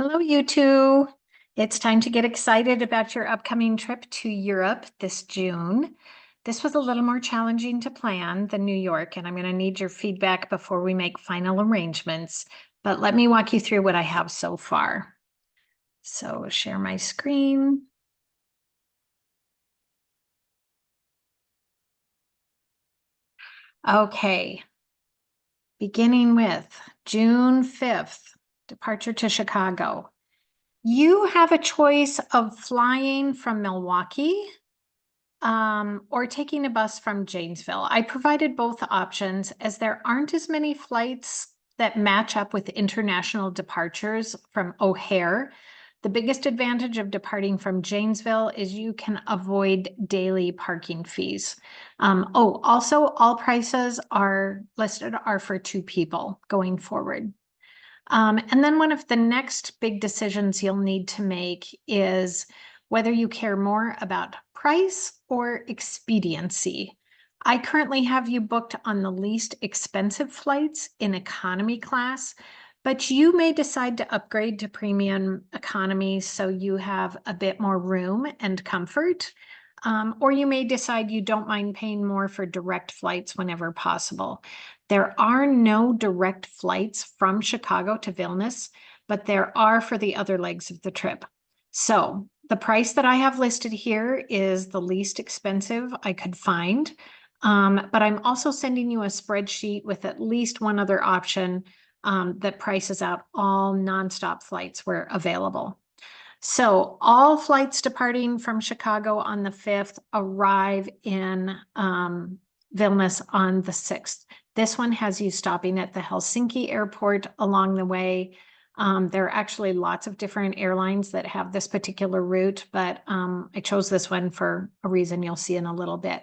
Hello, you two. It's time to get excited about your upcoming trip to Europe this June. This was a little more challenging to plan than New York, and I'm going to need your feedback before we make final arrangements. But let me walk you through what I have so far. So share my screen. Okay. Beginning with June 5th, departure to Chicago. You have a choice of flying from Milwaukee or taking a bus from Janesville. I provided both options as there aren't as many flights that match up with international departures from O'Hare. The biggest advantage of departing from Janesville is you can avoid daily parking fees. Also, all prices are listed are for two people going forward. And then one of the next big decisions you'll need to make is whether you care more about price or expediency. I currently have you booked on the least expensive flights in economy class, but you may decide to upgrade to premium economy so you have a bit more room and comfort. Or you may decide you don't mind paying more for direct flights whenever possible. There are no direct flights from Chicago to Vilnius, but there are for the other legs of the trip. So the price that I have listed here is the least expensive I could find. But I'm also sending you a spreadsheet with at least one other option that prices out all nonstop flights where available. So all flights departing from Chicago on the 5th arrive in Vilnius on the 6th. This one has you stopping at the Helsinki airport along the way. There are actually lots of different airlines that have this particular route, but I chose this one for a reason you'll see in a little bit.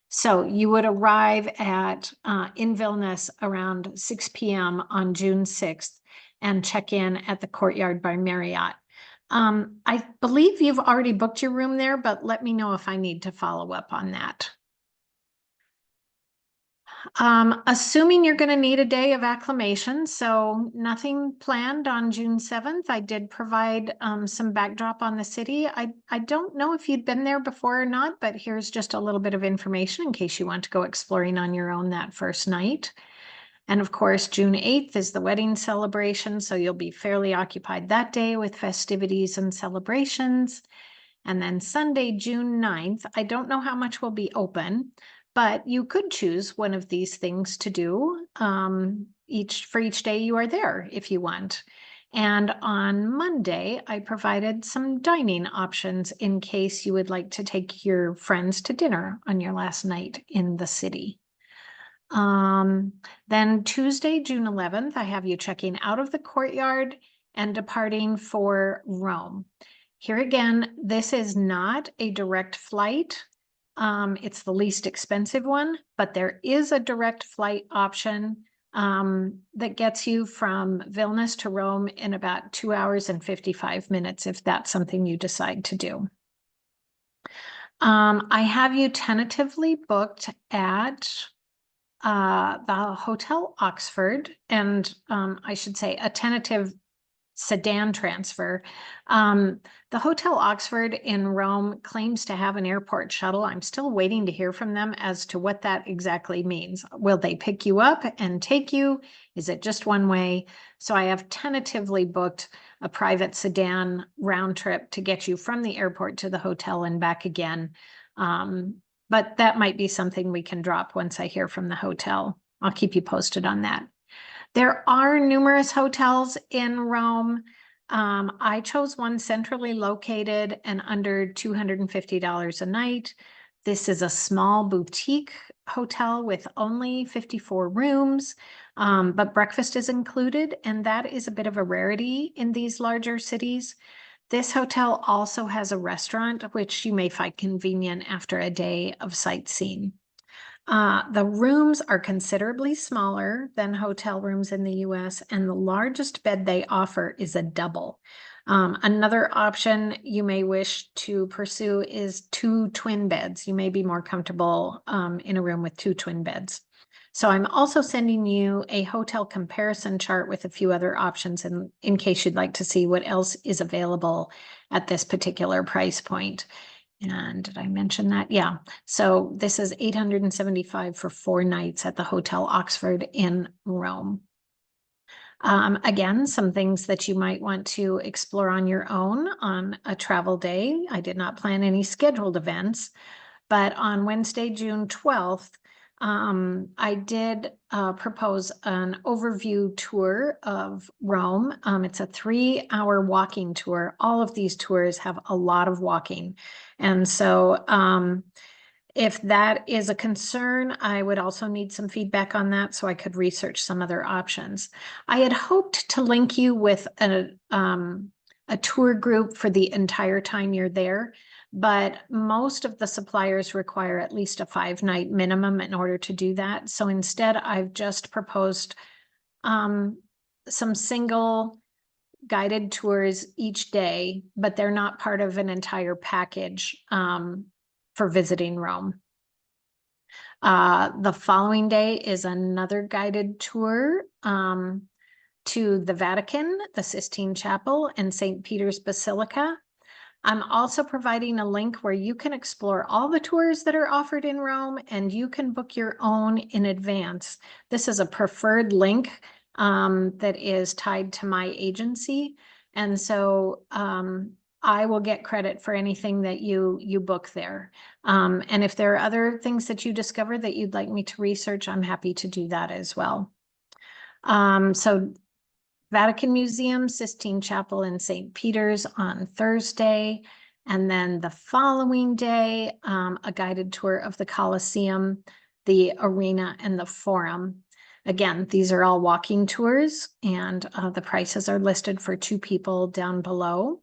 So you would arrive at in Vilnius around 6 p.m. on June 6th and check in at the Courtyard by Marriott. I believe you've already booked your room there, but let me know if I need to follow up on that. Assuming you're going to need a day of acclimation, so nothing planned on June 7th. I did provide some backdrop on the city. I don't know if you'd been there before or not, but here's just a little bit of information in case you want to go exploring on your own that first night. And of course, June 8th is the wedding celebration, so you'll be fairly occupied that day with festivities and celebrations. And then Sunday, June 9th, I don't know how much will be open, but you could choose one of these things to do for each day you are there if you want. And on Monday, I provided some dining options in case you would like to take your friends to dinner on your last night in the city. Then Tuesday, June 11th, I have you checking out of the Courtyard and departing for Rome. Here again, this is not a direct flight. It's the least expensive one, but there is a direct flight option that gets you from Vilnius to Rome in about 2 hours and 55 minutes, if that's something you decide to do. I have you tentatively booked at the Hotel Oxford, and I should say a tentative sedan transfer. The Hotel Oxford in Rome claims to have an airport shuttle. I'm still waiting to hear from them as to what that exactly means. Will they pick you up and take you? Is it just one way? So I have tentatively booked a private sedan round trip to get you from the airport to the hotel and back again. But that might be something we can drop once I hear from the hotel. I'll keep you posted on that. There are numerous hotels in Rome. I chose one centrally located and under $250 a night. This is a small boutique hotel with only 54 rooms, but breakfast is included, and that is a bit of a rarity in these larger cities. This hotel also has a restaurant, which you may find convenient after a day of sightseeing. The rooms are considerably smaller than hotel rooms in the US, and the largest bed they offer is a double. Another option you may wish to pursue is 2 twin beds. You may be more comfortable in a room with 2 twin beds. So I'm also sending you a hotel comparison chart with a few other options in case you'd like to see what else is available at this particular price point. And did I mention that? Yeah. So this is $875 for 4 nights at the Hotel Oxford in Rome. Again, some things that you might want to explore on your own on a travel day. I did not plan any scheduled events, but on Wednesday, June 12th, I did propose an overview tour of Rome. It's a 3-hour walking tour. All of these tours have a lot of walking. And so if that is a concern, I would also need some feedback on that so I could research some other options. I had hoped to link you with a tour group for the entire time you're there, but most of the suppliers require at least a 5-night minimum in order to do that. So instead, I've just proposed some single guided tours each day, but they're not part of an entire package for visiting Rome. The following day is another guided tour to the Vatican, the Sistine Chapel, and St. Peter's Basilica. I'm also providing a link where you can explore all the tours that are offered in Rome, and you can book your own in advance. This is a preferred link that is tied to my agency. And so I will get credit for anything that you book there. And if there are other things that you discover that you'd like me to research, I'm happy to do that as well. So Vatican Museum, Sistine Chapel, and St. Peter's on Thursday. And then the following day, a guided tour of the Colosseum, the arena, and the Forum. Again, these are all walking tours, and the prices are listed for 2 people down below.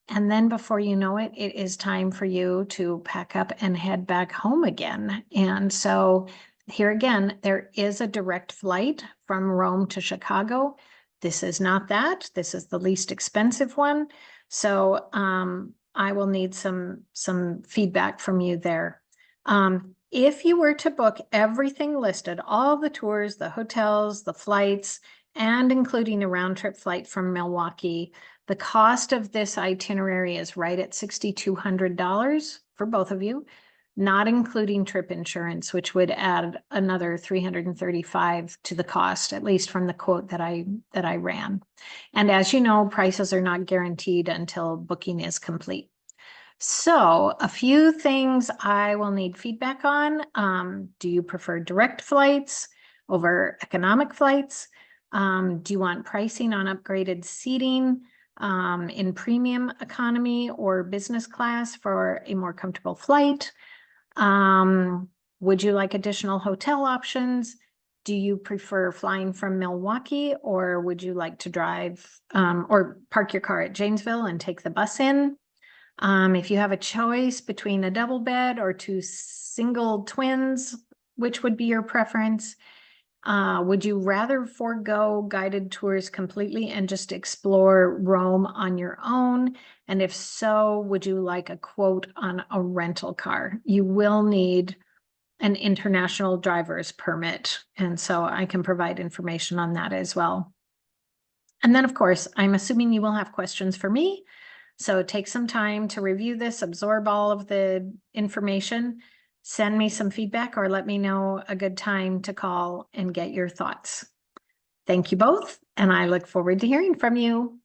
And then before you know it, it is time for you to pack up and head back home again. And so here again, there is a direct flight from Rome to Chicago. This is not that. This is the least expensive one. So I will need some feedback from you there. If you were to book everything listed, all the tours, the hotels, the flights, and including a round trip flight from Milwaukee, the cost of this itinerary is right at $6,200 for both of you, not including trip insurance, which would add another $335 to the cost, at least from the quote that I ran. And as you know, prices are not guaranteed until booking is complete. So a few things I will need feedback on. Do you prefer direct flights over economic flights? Do you want pricing on upgraded seating in premium economy or business class for a more comfortable flight? Would you like additional hotel options? Do you prefer flying from Milwaukee, or would you like to drive or park your car at Janesville and take the bus in? If you have a choice between a double bed or 2 single twins, which would be your preference? Would you rather forego guided tours completely and just explore Rome on your own? And if so, would you like a quote on a rental car? You will need an international driver's permit. And so I can provide information on that as well. And then, of course, I'm assuming you will have questions for me. So take some time to review this, absorb all of the information, send me some feedback, or let me know a good time to call and get your thoughts. Thank you both, and I look forward to hearing from you.